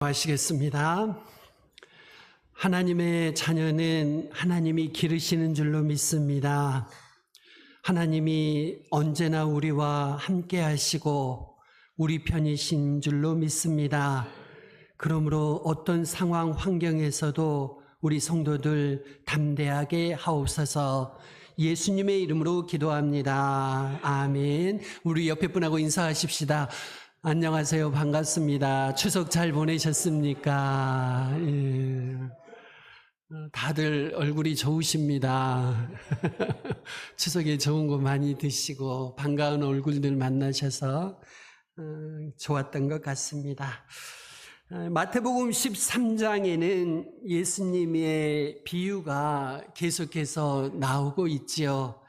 하시겠습니다. 하나님의 자녀는 하나님이 기르시는 줄로 믿습니다. 하나님이 언제나 우리와 함께 하시고 우리 편이신 줄로 믿습니다. 그러므로 어떤 상황 환경에서도 우리 성도들 담대하게 하옵소서. 예수님의 이름으로 기도합니다. 아멘. 우리 옆에 분하고 인사하십시다. 안녕하세요. 반갑습니다. 추석 잘 보내셨습니까? 예. 다들 얼굴이 좋으십니다. 추석에 좋은 거 많이 드시고 반가운 얼굴들 만나셔서 좋았던 것 같습니다. 마태복음 13장에는 예수님의 비유가 계속해서 나오고 있지요.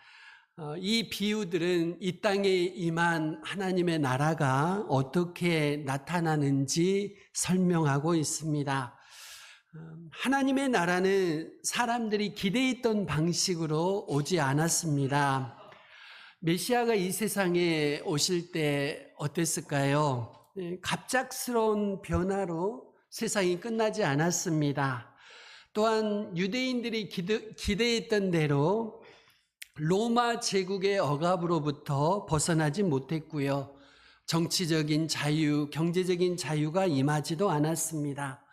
이 비유들은 이 땅에 임한 하나님의 나라가 어떻게 나타나는지 설명하고 있습니다. 하나님의 나라는 사람들이 기대했던 방식으로 오지 않았습니다. 메시아가 이 세상에 오실 때 어땠을까요? 갑작스러운 변화로 세상이 끝나지 않았습니다. 또한 유대인들이 기대했던 대로 로마 제국의 억압으로부터 벗어나지 못했고요. 정치적인 자유, 경제적인 자유가 임하지도 않았습니다.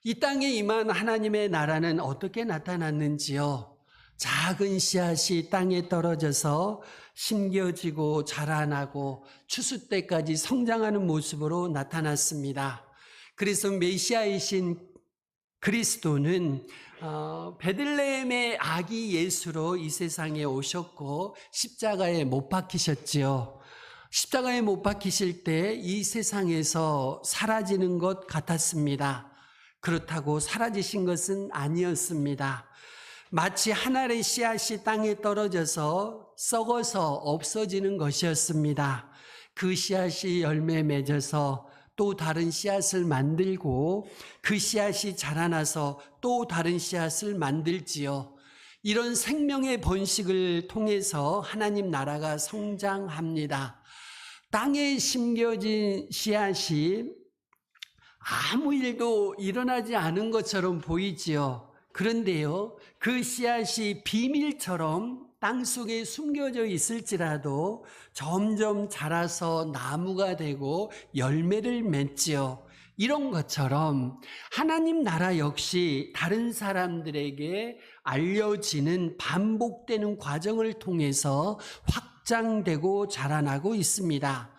이 땅에 임한 하나님의 나라는 어떻게 나타났는지요? 작은 씨앗이 땅에 떨어져서 심겨지고 자라나고 추수 때까지 성장하는 모습으로 나타났습니다. 그래서 메시아이신 그리스도는 베들레헴의 아기 예수로 이 세상에 오셨고 십자가에 못 박히셨지요. 십자가에 못 박히실 때 이 세상에서 사라지는 것 같았습니다. 그렇다고 사라지신 것은 아니었습니다. 마치 한 알의 씨앗이 땅에 떨어져서 썩어서 없어지는 것이었습니다. 그 씨앗이 열매 맺어서 또 다른 씨앗을 만들고 그 씨앗이 자라나서 또 다른 씨앗을 만들지요. 이런 생명의 번식을 통해서 하나님 나라가 성장합니다. 땅에 심겨진 씨앗이 아무 일도 일어나지 않은 것처럼 보이지요. 그런데요, 그 씨앗이 비밀처럼 땅속에 숨겨져 있을지라도 점점 자라서 나무가 되고 열매를 맺지요. 이런 것처럼 하나님 나라 역시 다른 사람들에게 알려지는 반복되는 과정을 통해서 확장되고 자라나고 있습니다.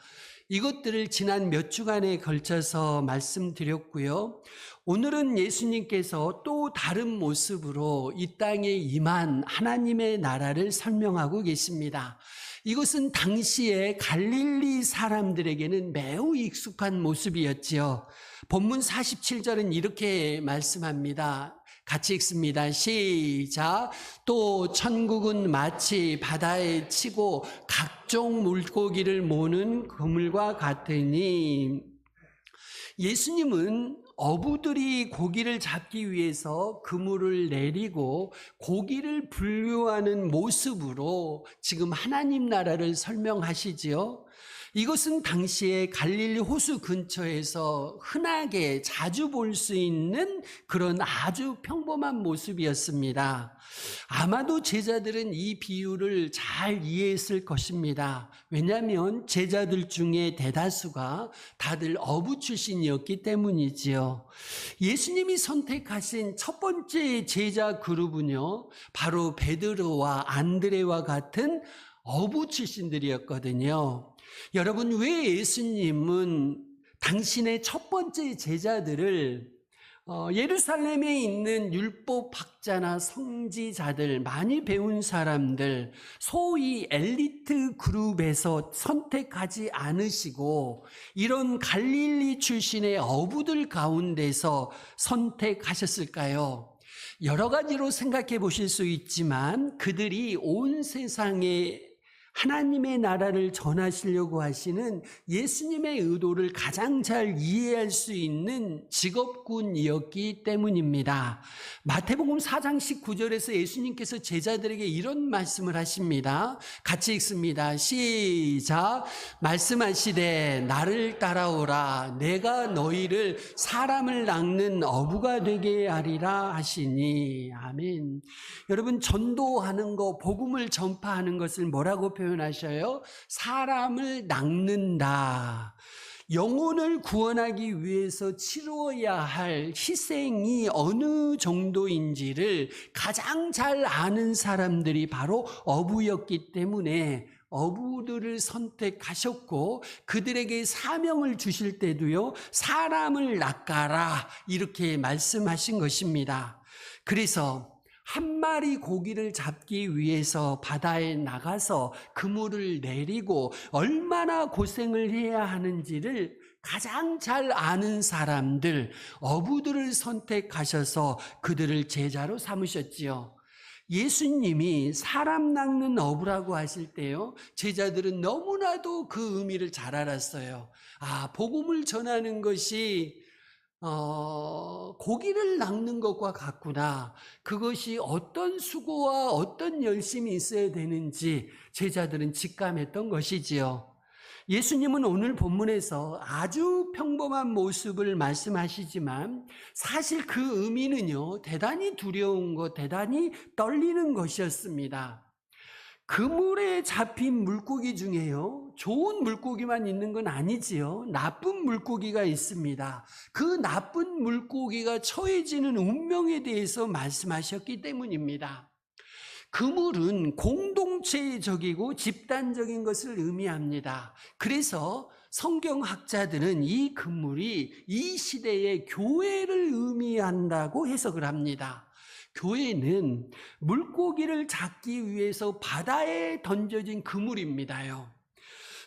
이것들을 지난 몇 주간에 걸쳐서 말씀드렸고요. 오늘은 예수님께서 또 다른 모습으로 이 땅에 임한 하나님의 나라를 설명하고 계십니다. 이것은 당시에 갈릴리 사람들에게는 매우 익숙한 모습이었지요. 본문 47절은 이렇게 말씀합니다. 같이 읽습니다. 시작. 또 천국은 마치 바다에 치고 각종 물고기를 모는 그물과 같으니, 예수님은 어부들이 고기를 잡기 위해서 그물을 내리고 고기를 분류하는 모습으로 지금 하나님 나라를 설명하시지요. 이것은 당시에 갈릴리 호수 근처에서 흔하게 자주 볼 수 있는 그런 아주 평범한 모습이었습니다. 아마도 제자들은 이 비유를 잘 이해했을 것입니다. 왜냐하면 제자들 중에 대다수가 다들 어부 출신이었기 때문이지요. 예수님이 선택하신 첫 번째 제자 그룹은요, 바로 베드로와 안드레와 같은 어부 출신들이었거든요. 여러분, 왜 예수님은 당신의 첫 번째 제자들을 예루살렘에 있는 율법학자나 성지자들, 많이 배운 사람들, 소위 엘리트 그룹에서 선택하지 않으시고 이런 갈릴리 출신의 어부들 가운데서 선택하셨을까요? 여러 가지로 생각해 보실 수 있지만 그들이 온 세상에 하나님의 나라를 전하시려고 하시는 예수님의 의도를 가장 잘 이해할 수 있는 직업군이었기 때문입니다. 마태복음 4장 19절에서 예수님께서 제자들에게 이런 말씀을 하십니다. 같이 읽습니다. 시작. 말씀하시되 나를 따라오라. 내가 너희를 사람을 낚는 어부가 되게 하리라 하시니. 아멘. 여러분, 전도하는 거, 복음을 전파하는 것을 뭐라고 표현하셔요? 사람을 낚는다. 영혼을 구원하기 위해서 치루어야 할 희생이 어느 정도인지를 가장 잘 아는 사람들이 바로 어부였기 때문에 어부들을 선택하셨고, 그들에게 사명을 주실 때도요, 사람을 낚아라 이렇게 말씀하신 것입니다. 그래서 한 마리 고기를 잡기 위해서 바다에 나가서 그물을 내리고 얼마나 고생을 해야 하는지를 가장 잘 아는 사람들, 어부들을 선택하셔서 그들을 제자로 삼으셨지요. 예수님이 사람 낚는 어부라고 하실 때요, 제자들은 너무나도 그 의미를 잘 알았어요. 아, 복음을 전하는 것이 고기를 낚는 것과 같구나. 그것이 어떤 수고와 어떤 열심이 있어야 되는지 제자들은 직감했던 것이지요. 예수님은 오늘 본문에서 아주 평범한 모습을 말씀하시지만 사실 그 의미는요, 대단히 두려운 것, 대단히 떨리는 것이었습니다. 그물에 잡힌 물고기 중에요, 좋은 물고기만 있는 건 아니지요. 나쁜 물고기가 있습니다. 그 나쁜 물고기가 처해지는 운명에 대해서 말씀하셨기 때문입니다. 그물은 공동체적이고 집단적인 것을 의미합니다. 그래서 성경학자들은 이 그물이 이 시대의 교회를 의미한다고 해석을 합니다. 교회는 물고기를 잡기 위해서 바다에 던져진 그물입니다요.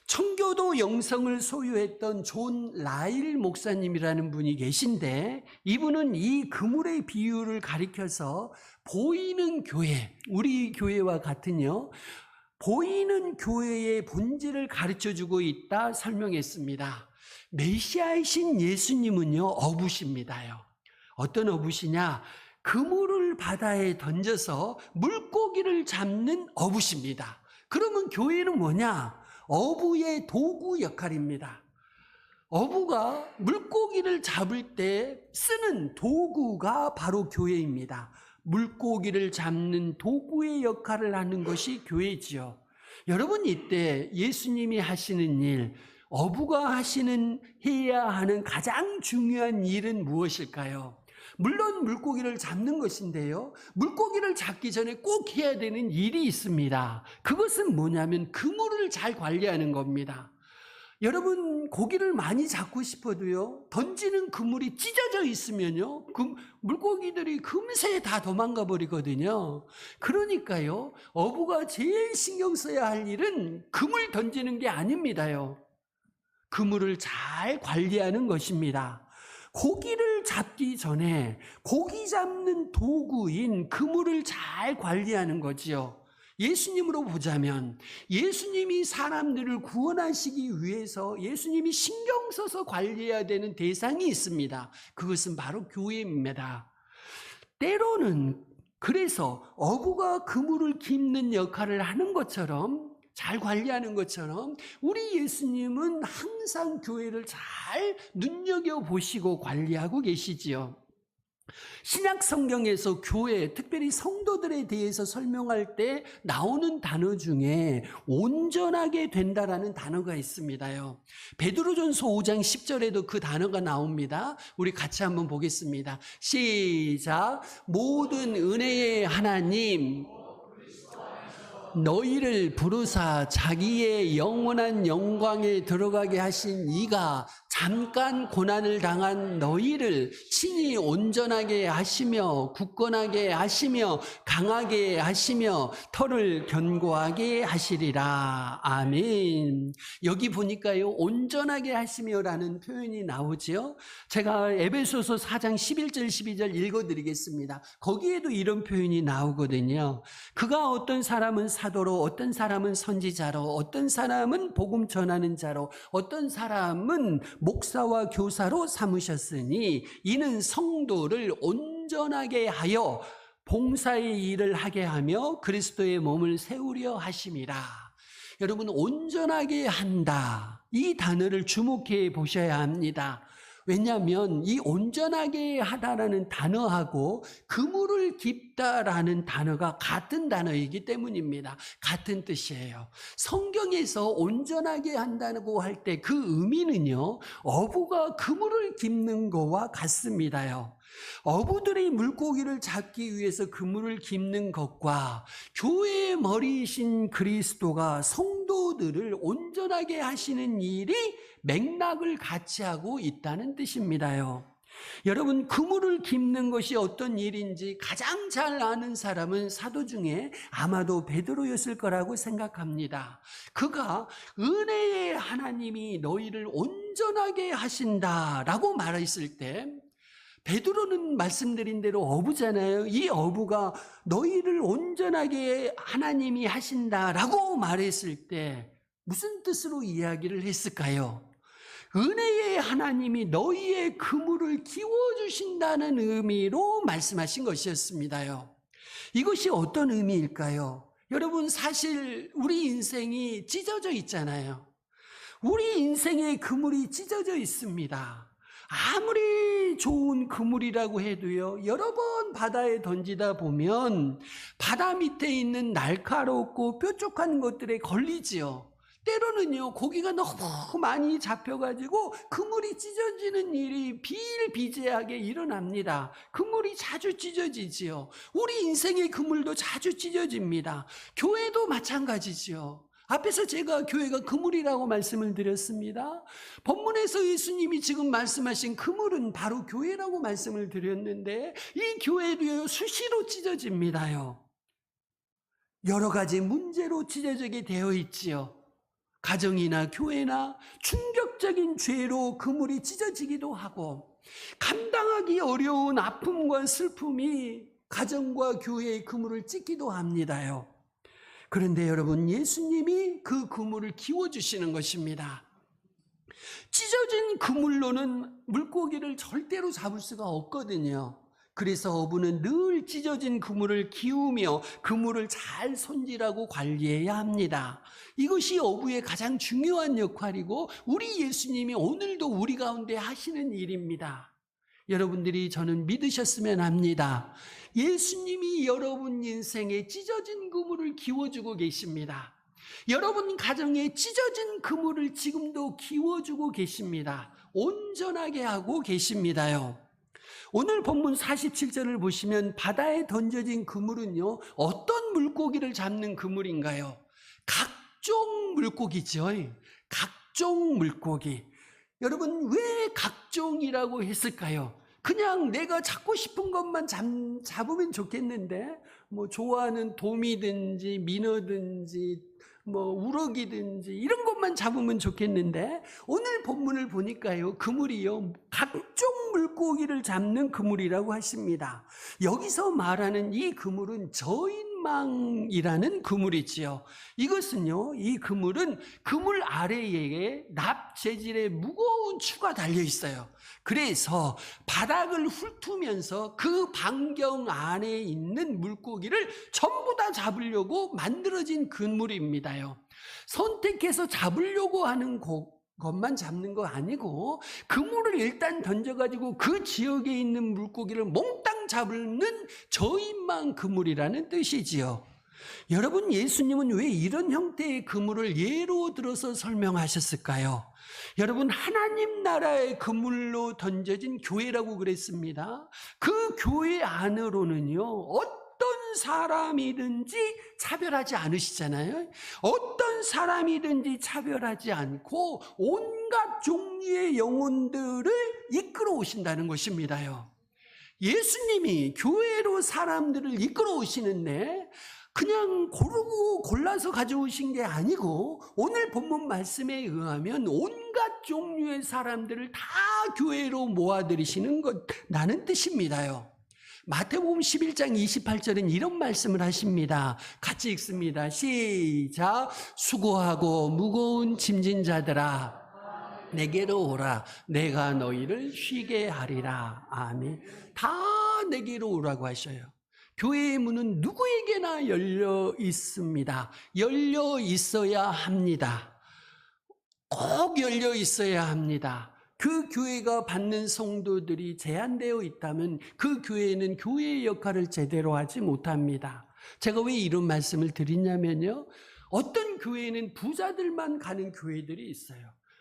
청교도 영성을 소유했던 존 라일 목사님이라는 분이 계신데, 이분은 이 그물의 비유를 가리켜서 보이는 교회, 우리 교회와 같은요, 보이는 교회의 본질을 가르쳐주고 있다 설명했습니다. 메시아이신 예수님은요, 어부십니다요. 어떤 어부시냐? 그물을 바다에 던져서 물고기를 잡는 어부십니다. 그러면 교회는 뭐냐? 어부의 도구 역할입니다. 어부가 물고기를 잡을 때 쓰는 도구가 바로 교회입니다. 물고기를 잡는 도구의 역할을 하는 것이 교회지요. 여러분, 이때 예수님이 하시는 일, 어부가 해야 하는 가장 중요한 일은 무엇일까요? 물론 물고기를 잡는 것인데요, 물고기를 잡기 전에 꼭 해야 되는 일이 있습니다. 그것은 뭐냐면 그물을 잘 관리하는 겁니다. 여러분, 고기를 많이 잡고 싶어도요, 던지는 그물이 찢어져 있으면요, 그 물고기들이 금세 다 도망가 버리거든요. 그러니까요, 어부가 제일 신경 써야 할 일은 그물 던지는 게 아닙니다요. 그물을 잘 관리하는 것입니다. 고기를 잡기 전에 고기 잡는 도구인 그물을 잘 관리하는 거지요. 예수님으로 보자면 예수님이 사람들을 구원하시기 위해서 예수님이 신경 써서 관리해야 되는 대상이 있습니다. 그것은 바로 교회입니다. 때로는 그래서 어부가 그물을 깁는 역할을 하는 것처럼, 잘 관리하는 것처럼 우리 예수님은 항상 교회를 잘 눈여겨보시고 관리하고 계시지요. 신약 성경에서 교회, 특별히 성도들에 대해서 설명할 때 나오는 단어 중에 온전하게 된다라는 단어가 있습니다요. 베드로전서 5장 10절에도 그 단어가 나옵니다. 우리 같이 한번 보겠습니다. 시작. 모든 은혜의 하나님, 너희를 부르사 자기의 영원한 영광에 들어가게 하신 이가 잠깐 고난을 당한 너희를 친히 온전하게 하시며 굳건하게 하시며 강하게 하시며 터를 견고하게 하시리라. 아멘. 여기 보니까요, 온전하게 하시며라는 표현이 나오죠. 제가 에베소서 4장 11절 12절 읽어드리겠습니다. 거기에도 이런 표현이 나오거든요. 그가 어떤 사람은 사도로, 어떤 사람은 선지자로, 어떤 사람은 복음 전하는 자로, 어떤 사람은 목사와 교사로 삼으셨으니 이는 성도를 온전하게 하여 봉사의 일을 하게 하며 그리스도의 몸을 세우려 하심이라. 여러분, 온전하게 한다, 이 단어를 주목해 보셔야 합니다. 왜냐하면 이 온전하게 하다라는 단어하고 그물을 깁다라는 단어가 같은 단어이기 때문입니다. 같은 뜻이에요. 성경에서 온전하게 한다고 할 때 그 의미는요, 어부가 그물을 깁는 거와 같습니다요. 어부들이 물고기를 잡기 위해서 그물을 깁는 것과 교회의 머리이신 그리스도가 성도들을 온전하게 하시는 일이 맥락을 같이 하고 있다는 뜻입니다요. 여러분, 그물을 깁는 것이 어떤 일인지 가장 잘 아는 사람은 사도 중에 아마도 베드로였을 거라고 생각합니다. 그가 은혜의 하나님이 너희를 온전하게 하신다라고 말했을 때, 베드로는 말씀드린 대로 어부잖아요. 이 어부가 너희를 온전하게 하나님이 하신다라고 말했을 때 무슨 뜻으로 이야기를 했을까요? 은혜의 하나님이 너희의 그물을 키워주신다는 의미로 말씀하신 것이었습니다요. 이것이 어떤 의미일까요? 여러분, 사실 우리 인생이 찢어져 있잖아요. 우리 인생의 그물이 찢어져 있습니다. 아무리 좋은 그물이라고 해도요, 여러 번 바다에 던지다 보면 바다 밑에 있는 날카롭고 뾰족한 것들에 걸리지요. 때로는요, 고기가 너무 많이 잡혀가지고 그물이 찢어지는 일이 비일비재하게 일어납니다. 그물이 자주 찢어지지요. 우리 인생의 그물도 자주 찢어집니다. 교회도 마찬가지지요. 앞에서 제가 교회가 그물이라고 말씀을 드렸습니다. 본문에서 예수님이 지금 말씀하신 그물은 바로 교회라고 말씀을 드렸는데, 이 교회도요, 수시로 찢어집니다요. 여러 가지 문제로 찢어지게 되어 있지요. 가정이나 교회나 충격적인 죄로 그물이 찢어지기도 하고, 감당하기 어려운 아픔과 슬픔이 가정과 교회의 그물을 찢기도 합니다요. 그런데 여러분, 예수님이 그 그물을 키워주시는 것입니다. 찢어진 그물로는 물고기를 절대로 잡을 수가 없거든요. 그래서 어부는 늘 찢어진 그물을 키우며 그물을 잘 손질하고 관리해야 합니다. 이것이 어부의 가장 중요한 역할이고 우리 예수님이 오늘도 우리 가운데 하시는 일입니다. 여러분들이 저는 믿으셨으면 합니다. 예수님이 여러분 인생에 찢어진 그물을 키워주고 계십니다. 여러분 가정에 찢어진 그물을 지금도 키워주고 계십니다. 온전하게 하고 계십니다요. 오늘 본문 47절을 보시면 바다에 던져진 그물은요, 어떤 물고기를 잡는 그물인가요? 각종 물고기죠. 각종 물고기. 여러분, 왜 각종이라고 했을까요? 그냥 내가 잡고 싶은 것만 잡으면 좋겠는데, 뭐 좋아하는 도미든지 민어든지 우럭이든지 이런 것만 잡으면 좋겠는데, 오늘 본문을 보니까요, 그물이요, 각종 물고기를 잡는 그물이라고 하십니다. 여기서 말하는 이 그물은 저인망이라는 그물이지요. 이것은요, 이 그물은 그물 아래에 납 재질의 무거운 추가 달려 있어요. 그래서 바닥을 훑으면서 그 반경 안에 있는 물고기를 전부 다 잡으려고 만들어진 그물입니다요. 선택해서 잡으려고 하는 것만 잡는 거 아니고, 그물을 일단 던져가지고 그 지역에 있는 물고기를 몽땅 잡는 저인망 그물이라는 뜻이지요. 여러분, 예수님은 왜 이런 형태의 그물을 예로 들어서 설명하셨을까요? 여러분, 하나님 나라의 그물로 던져진 교회라고 그랬습니다. 그 교회 안으로는요, 어떤 사람이든지 차별하지 않으시잖아요. 어떤 사람이든지 차별하지 않고 온갖 종류의 영혼들을 이끌어 오신다는 것입니다요. 예수님이 교회로 사람들을 이끌어 오시는데 그냥 고르고 골라서 가져오신 게 아니고 오늘 본문 말씀에 의하면 온갖 종류의 사람들을 다 교회로 모아들이시는 것라는 뜻입니다요. 마태복음 11장 28절은 이런 말씀을 하십니다. 같이 읽습니다. 시작. 수고하고 무거운 짐진 자들아 내게로 오라. 내가 너희를 쉬게 하리라. 아멘. 다 내게로 오라고 하셔요. 교회의 문은 누구에게나 열려 있습니다. 열려 있어야 합니다. 꼭 열려 있어야 합니다. 그 교회가 받는 성도들이 제한되어 있다면 그 교회는 교회의 역할을 제대로 하지 못합니다. 제가 왜 이런 말씀을 드리냐면요. 어떤 교회는 부자들만 가는 교회들이 있어요.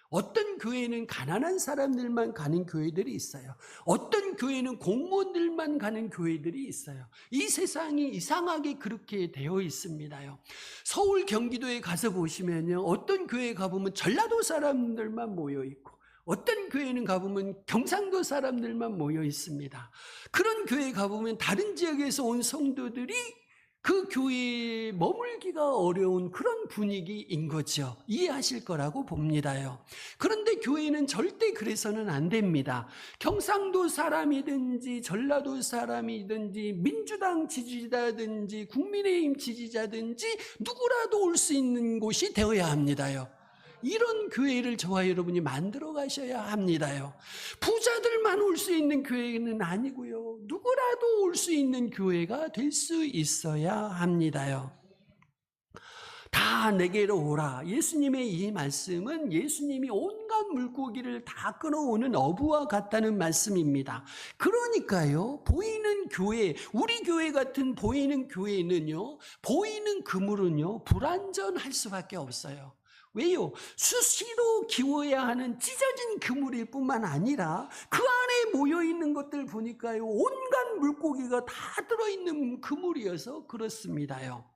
어떤 교회는 가난한 사람들만 가는 교회들이 있어요. 어떤 교회는 공무원들만 가는 교회들이 있어요. 이 세상이 이상하게 그렇게 되어 있습니다요. 서울 경기도에 가서 보시면요. 어떤 교회에 가보면 전라도 사람들만 모여 있고 어떤 교회는 가보면 경상도 사람들만 모여 있습니다. 그런 교회에 가보면 다른 지역에서 온 성도들이 그 교회에 머물기가 어려운 그런 분위기인 거죠. 이해하실 거라고 봅니다요. 그런데 교회는 절대 그래서는 안 됩니다. 경상도 사람이든지 전라도 사람이든지 민주당 지지자든지 국민의힘 지지자든지 누구라도 올 수 있는 곳이 되어야 합니다요. 이런 교회를 저와 여러분이 만들어 가셔야 합니다요. 부자들만 올 수 있는 교회는 아니고요. 누구라도 올 수 있는 교회가 될 수 있어야 합니다요. 다 내게로 오라. 예수님의 이 말씀은 예수님이 온갖 물고기를 다 끌어오는 어부와 같다는 말씀입니다. 그러니까요, 보이는 교회, 우리 교회 같은 보이는 교회는요, 보이는 그물은요, 불완전할 수밖에 없어요. 왜요? 수시로 기워야 하는 찢어진 그물일 뿐만 아니라 그 안에 모여있는 것들 보니까요, 온갖 물고기가 다 들어있는 그물이어서 그렇습니다요.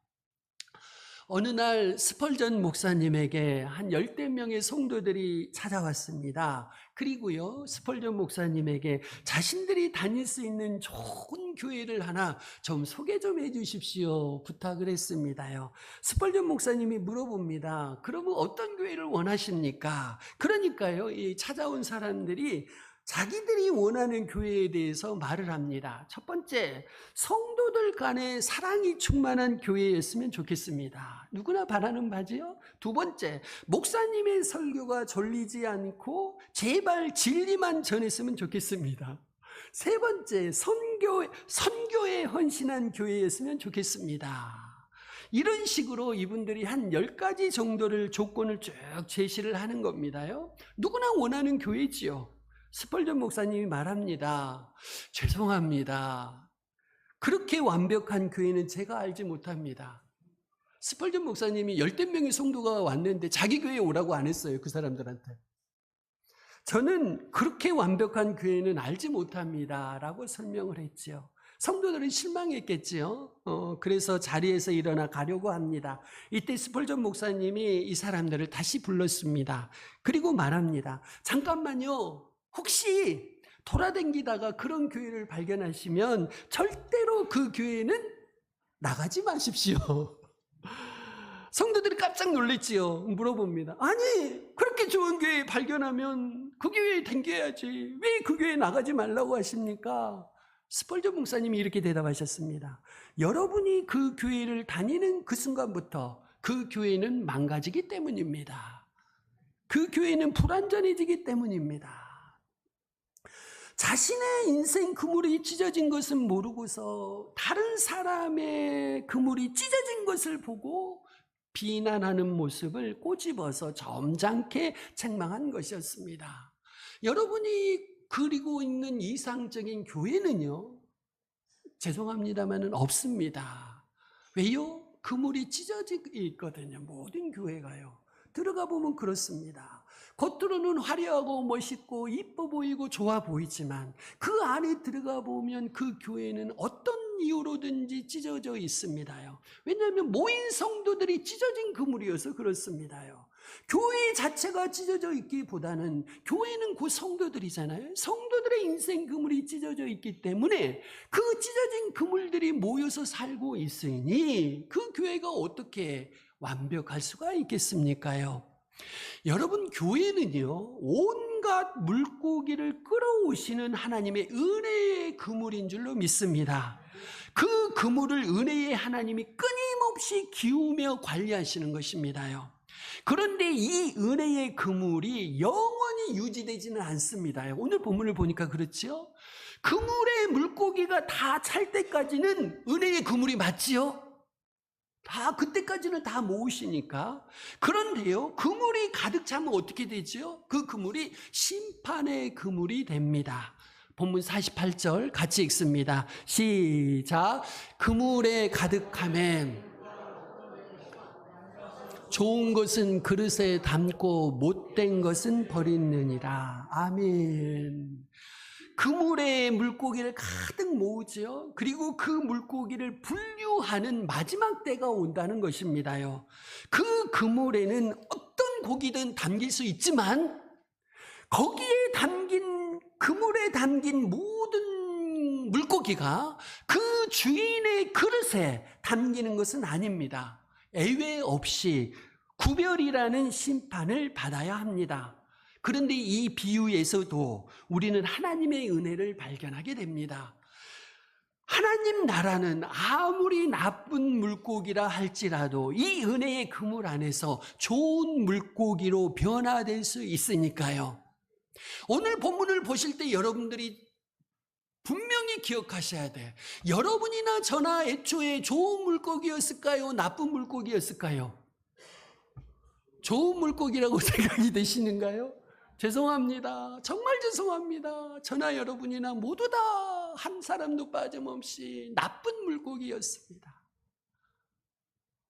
어느 날 스펄전 목사님에게 한 10대 명의 성도들이 찾아왔습니다. 그리고요, 스펄전 목사님에게 자신들이 다닐 수 있는 좋은 교회를 하나 좀 소개 좀 해주십시오 부탁을 했습니다요. 스펄전 목사님이 물어봅니다. 그러면 어떤 교회를 원하십니까? 그러니까요, 이 찾아온 사람들이 자기들이 원하는 교회에 대해서 말을 합니다. 첫 번째, 성도들 간에 사랑이 충만한 교회였으면 좋겠습니다. 누구나 바라는 바지요. 두 번째, 목사님의 설교가 졸리지 않고 제발 진리만 전했으면 좋겠습니다. 세 번째, 선교에 헌신한 교회였으면 좋겠습니다. 이런 식으로 이분들이 한 10가지 정도를 조건을 쭉 제시를 하는 겁니다요. 누구나 원하는 교회지요. 스펄전 목사님이 말합니다. 죄송합니다. 그렇게 완벽한 교회는 제가 알지 못합니다. 스펄전 목사님이 10대 명의 성도가 왔는데 자기 교회에 오라고 안 했어요. 그 사람들한테. 저는 그렇게 완벽한 교회는 알지 못합니다. 라고 설명을 했죠. 성도들은 실망했겠지요. 그래서 자리에서 일어나 가려고 합니다. 이때 스펄전 목사님이 이 사람들을 다시 불렀습니다. 그리고 말합니다. 잠깐만요. 혹시 돌아다니다가 그런 교회를 발견하시면 절대로 그 교회는 나가지 마십시오. 성도들이 깜짝 놀랐지요. 물어봅니다. 아니, 그렇게 좋은 교회 발견하면 그 교회에 다녀야지. 왜 그 교회에 나가지 말라고 하십니까? 스펄전 목사님이 이렇게 대답하셨습니다. 여러분이 그 교회를 다니는 그 순간부터 그 교회는 망가지기 때문입니다. 그 교회는 불완전해지기 때문입니다. 자신의 인생 그물이 찢어진 것은 모르고서 다른 사람의 그물이 찢어진 것을 보고 비난하는 모습을 꼬집어서 점잖게 책망한 것이었습니다. 여러분이 그리고 있는 이상적인 교회는요, 죄송합니다만은 없습니다. 왜요? 그물이 찢어져 있거든요. 모든 교회가요. 들어가 보면 그렇습니다. 겉으로는 화려하고 멋있고 이뻐 보이고 좋아 보이지만 그 안에 들어가 보면 그 교회는 어떤 이유로든지 찢어져 있습니다요. 왜냐하면 모인 성도들이 찢어진 그물이어서 그렇습니다요. 교회 자체가 찢어져 있기보다는 교회는 곧 성도들이잖아요. 성도들의 인생 그물이 찢어져 있기 때문에 그 찢어진 그물들이 모여서 살고 있으니 그 교회가 어떻게 완벽할 수가 있겠습니까요? 여러분, 교회는요, 온갖 물고기를 끌어오시는 하나님의 은혜의 그물인 줄로 믿습니다. 그 그물을 은혜의 하나님이 끊임없이 기우며 관리하시는 것입니다요. 그런데 이 은혜의 그물이 영원히 유지되지는 않습니다. 오늘 본문을 보니까 그렇죠? 그물에 물고기가 다 찰 때까지는 은혜의 그물이 맞지요? 다 그때까지는 다 모으시니까. 그런데요, 그물이 가득 차면 어떻게 되죠? 그 그물이 심판의 그물이 됩니다. 본문 48절 같이 읽습니다. 시작. 그물에 가득하면 좋은 것은 그릇에 담고 못된 것은 버리느니라. 아멘. 그물에 물고기를 가득 모으죠. 그리고 그 물고기를 분류하는 마지막 때가 온다는 것입니다요. 그 그물에는 어떤 고기든 담길 수 있지만 거기에 담긴, 그물에 담긴 모든 물고기가 그 주인의 그릇에 담기는 것은 아닙니다. 예외 없이 구별이라는 심판을 받아야 합니다. 그런데 이 비유에서도 우리는 하나님의 은혜를 발견하게 됩니다. 하나님 나라는 아무리 나쁜 물고기라 할지라도 이 은혜의 그물 안에서 좋은 물고기로 변화될 수 있으니까요. 오늘 본문을 보실 때 여러분들이 분명히 기억하셔야 돼. 여러분이나 저나 애초에 좋은 물고기였을까요? 나쁜 물고기였을까요? 좋은 물고기라고 생각이 되시는가요? 죄송합니다. 정말 죄송합니다. 저나 여러분이나 모두 다 한 사람도 빠짐없이 나쁜 물고기였습니다.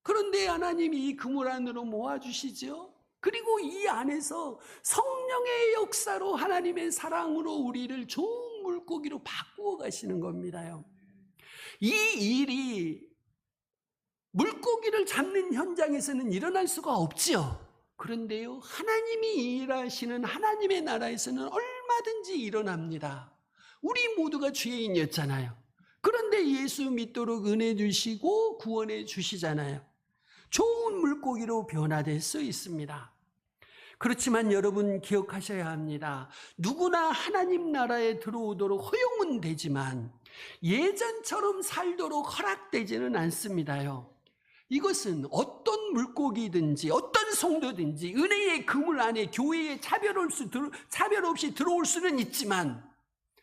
그런데 하나님이 이 그물 안으로 모아주시죠. 그리고 이 안에서 성령의 역사로 하나님의 사랑으로 우리를 좋은 물고기로 바꾸어 가시는 겁니다요. 이 일이 물고기를 잡는 현장에서는 일어날 수가 없지요. 그런데요, 하나님이 일하시는 하나님의 나라에서는 얼마든지 일어납니다. 우리 모두가 죄인이었잖아요. 그런데 예수 믿도록 은혜 주시고 구원해 주시잖아요. 좋은 물고기로 변화될 수 있습니다. 그렇지만 여러분 기억하셔야 합니다. 누구나 하나님 나라에 들어오도록 허용은 되지만 예전처럼 살도록 허락되지는 않습니다요. 이것은 어떤 물고기든지 어떤 성도든지 은혜의 그물 안에 교회에 차별 없이 들어올 수는 있지만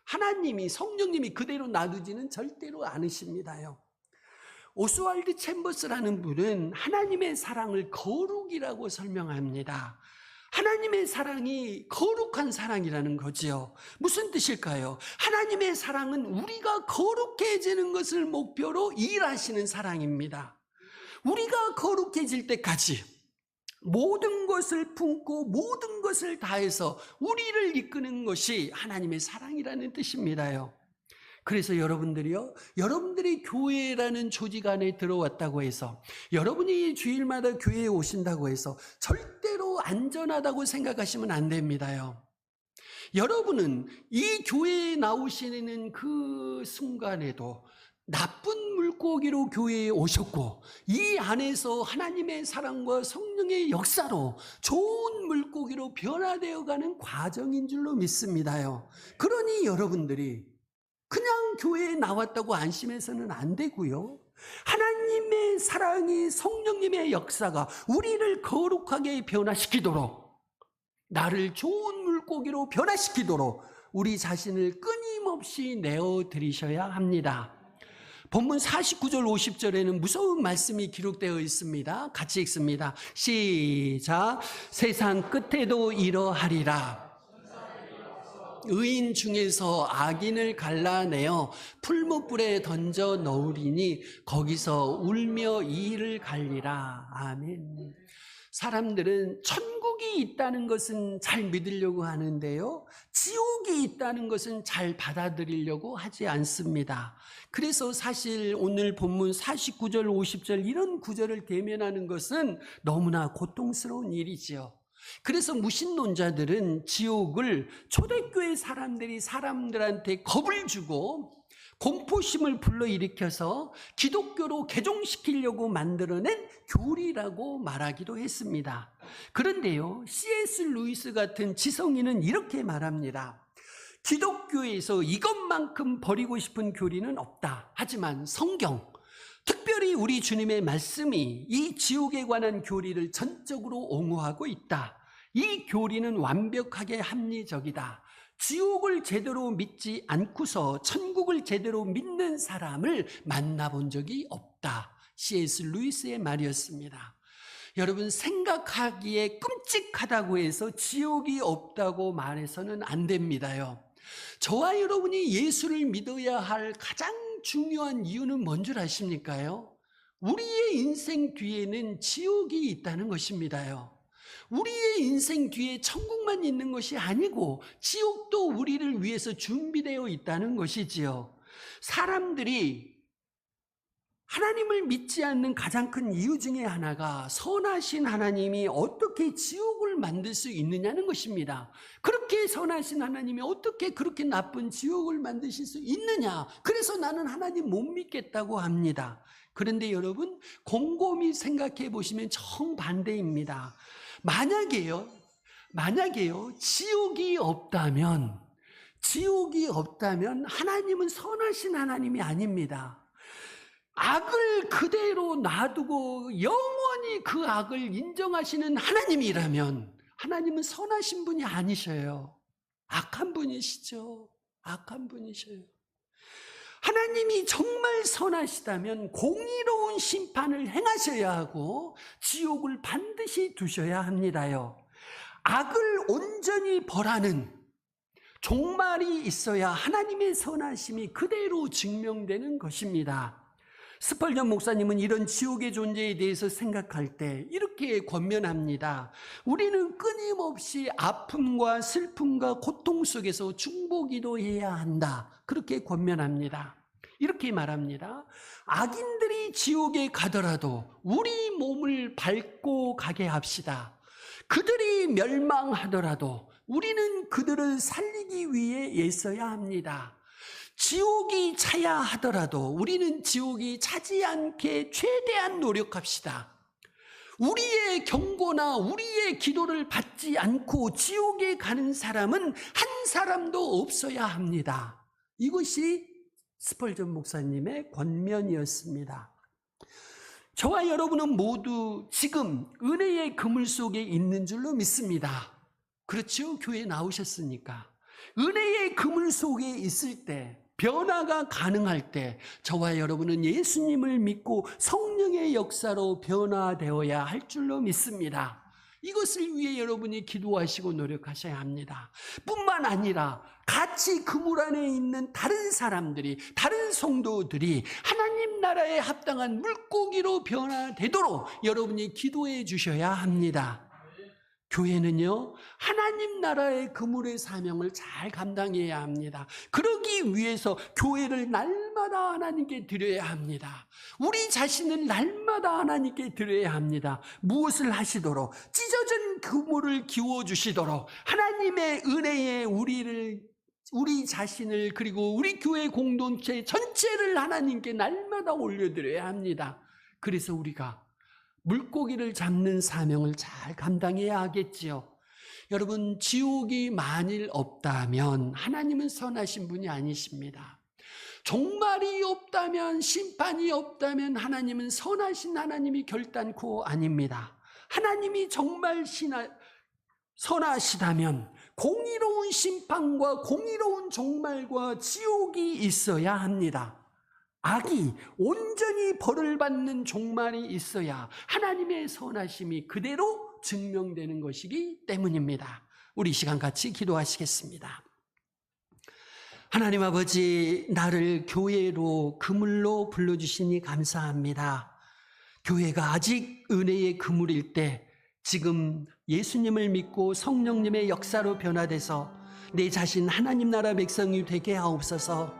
하나님이, 성령님이 그대로 놔두지는 절대로 않으십니다요. 오스왈드 챔버스라는 분은 하나님의 사랑을 거룩이라고 설명합니다. 하나님의 사랑이 거룩한 사랑이라는 거지요. 무슨 뜻일까요? 하나님의 사랑은 우리가 거룩해지는 것을 목표로 일하시는 사랑입니다. 우리가 거룩해질 때까지 모든 것을 품고 모든 것을 다해서 우리를 이끄는 것이 하나님의 사랑이라는 뜻입니다요. 그래서 여러분들이요, 여러분들이 교회라는 조직 안에 들어왔다고 해서, 여러분이 주일마다 교회에 오신다고 해서 절대로 안전하다고 생각하시면 안 됩니다요. 여러분은 이 교회에 나오시는 그 순간에도 나쁜 물고기로 교회에 오셨고, 이 안에서 하나님의 사랑과 성령의 역사로 좋은 물고기로 변화되어가는 과정인 줄로 믿습니다요. 그러니 여러분들이 그냥 교회에 나왔다고 안심해서는 안 되고요. 하나님의 사랑이, 성령님의 역사가 우리를 거룩하게 변화시키도록, 나를 좋은 물고기로 변화시키도록 우리 자신을 끊임없이 내어드리셔야 합니다. 본문 49절 50절에는 무서운 말씀이 기록되어 있습니다. 같이 읽습니다. 시작. 세상 끝에도 이러하리라. 의인 중에서 악인을 갈라내어 풀무불에 던져 넣으리니 거기서 울며 이를 갈리라. 아멘. 사람들은 천국이 있다는 것은 잘 믿으려고 하는데요, 지옥이 있다는 것은 잘 받아들이려고 하지 않습니다. 그래서 사실 오늘 본문 49절 50절 이런 구절을 대면하는 것은 너무나 고통스러운 일이지요. 그래서 무신론자들은 지옥을 초대교회 사람들이 사람들한테 겁을 주고 공포심을 불러일으켜서 기독교로 개종시키려고 만들어낸 교리라고 말하기도 했습니다. 그런데요, C.S. 루이스 같은 지성인은 이렇게 말합니다. 기독교에서 이것만큼 버리고 싶은 교리는 없다. 하지만 성경, 특별히 우리 주님의 말씀이 이 지옥에 관한 교리를 전적으로 옹호하고 있다. 이 교리는 완벽하게 합리적이다. 지옥을 제대로 믿지 않고서 천국을 제대로 믿는 사람을 만나본 적이 없다. C.S. 루이스의 말이었습니다. 여러분, 생각하기에 끔찍하다고 해서 지옥이 없다고 말해서는 안 됩니다요. 저와 여러분이 예수를 믿어야 할 가장 중요한 이유는 뭔 줄 아십니까요? 우리의 인생 뒤에는 지옥이 있다는 것입니다요. 우리의 인생 뒤에 천국만 있는 것이 아니고 지옥도 우리를 위해서 준비되어 있다는 것이지요. 사람들이 하나님을 믿지 않는 가장 큰 이유 중에 하나가 선하신 하나님이 어떻게 지옥을 만들 수 있느냐는 것입니다. 그렇게 선하신 하나님이 어떻게 그렇게 나쁜 지옥을 만드실 수 있느냐? 그래서 나는 하나님 못 믿겠다고 합니다. 그런데 여러분, 곰곰이 생각해 보시면 정반대입니다. 만약에요, 지옥이 없다면 하나님은 선하신 하나님이 아닙니다. 악을 그대로 놔두고 영원히 그 악을 인정하시는 하나님이라면 하나님은 선하신 분이 아니셔요. 악한 분이시죠. 악한 분이셔요. 하나님이 정말 선하시다면 공의로운 심판을 행하셔야 하고 지옥을 반드시 두셔야 합니다요. 악을 온전히 벌하는 종말이 있어야 하나님의 선하심이 그대로 증명되는 것입니다. 스펄전 목사님은 이런 지옥의 존재에 대해서 생각할 때 이렇게 권면합니다. 우리는 끊임없이 아픔과 슬픔과 고통 속에서 중보기도 해야 한다. 그렇게 권면합니다. 이렇게 말합니다. 악인들이 지옥에 가더라도 우리 몸을 밟고 가게 합시다. 그들이 멸망하더라도 우리는 그들을 살리기 위해 애써야 합니다. 지옥이 차야 하더라도 우리는 지옥이 차지 않게 최대한 노력합시다. 우리의 경고나 우리의 기도를 받지 않고 지옥에 가는 사람은 한 사람도 없어야 합니다. 이것이 스펄전 목사님의 권면이었습니다. 저와 여러분은 모두 지금 은혜의 그물 속에 있는 줄로 믿습니다. 그렇죠? 교회에 나오셨으니까. 은혜의 그물 속에 있을 때, 변화가 가능할 때 저와 여러분은 예수님을 믿고 성령의 역사로 변화되어야 할 줄로 믿습니다. 이것을 위해 여러분이 기도하시고 노력하셔야 합니다. 뿐만 아니라 같이 그물 안에 있는 다른 사람들이, 다른 성도들이 하나님 나라에 합당한 물고기로 변화되도록 여러분이 기도해 주셔야 합니다. 교회는요, 하나님 나라의 그물의 사명을 잘 감당해야 합니다. 그러기 위해서 교회를 날마다 하나님께 드려야 합니다. 우리 자신을 날마다 하나님께 드려야 합니다. 무엇을 하시도록? 찢어진 그물을 기워주시도록 하나님의 은혜에 우리 자신을, 그리고 우리 교회 공동체 전체를 하나님께 날마다 올려드려야 합니다. 그래서 우리가 물고기를 잡는 사명을 잘 감당해야 하겠지요. 여러분, 지옥이 만일 없다면 하나님은 선하신 분이 아니십니다. 종말이 없다면, 심판이 없다면 하나님은 선하신 하나님이 결단코 아닙니다. 하나님이 정말 선하시다면 공의로운 심판과 공의로운 종말과 지옥이 있어야 합니다. 악이 온전히 벌을 받는 종말이 있어야 하나님의 선하심이 그대로 증명되는 것이기 때문입니다. 우리 이 시간 같이 기도하시겠습니다. 하나님 아버지, 나를 교회로 그물로 불러주시니 감사합니다. 교회가 아직 은혜의 그물일 때 지금 예수님을 믿고 성령님의 역사로 변화돼서 내 자신 하나님 나라 백성이 되게 하옵소서.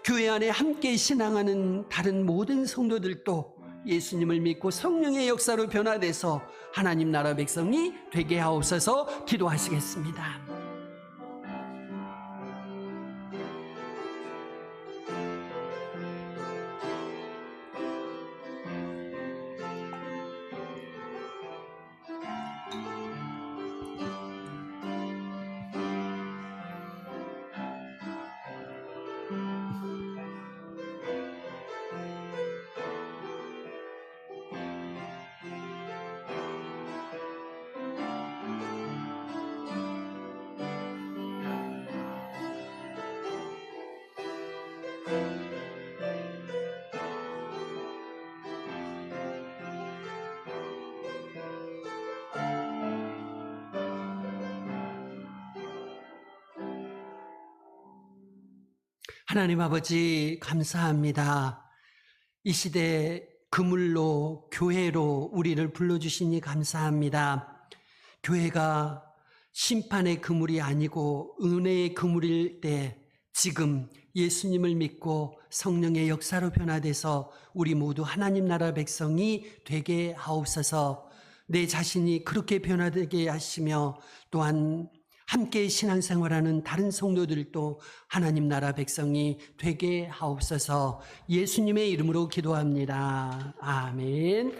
교회 안에 함께 신앙하는 다른 모든 성도들도 예수님을 믿고 성령의 역사로 변화돼서 하나님 나라 백성이 되게 하옵소서. 기도하시겠습니다. 하나님 아버지 감사합니다. 이 시대 그물로 교회로 우리를 불러주시니 감사합니다. 교회가 심판의 그물이 아니고 은혜의 그물일 때 지금 예수님을 믿고 성령의 역사로 변화돼서 우리 모두 하나님 나라 백성이 되게 하옵소서. 내 자신이 그렇게 변화되게 하시며 또한 함께 신앙생활하는 다른 성도들도 하나님 나라 백성이 되게 하옵소서. 예수님의 이름으로 기도합니다. 아멘.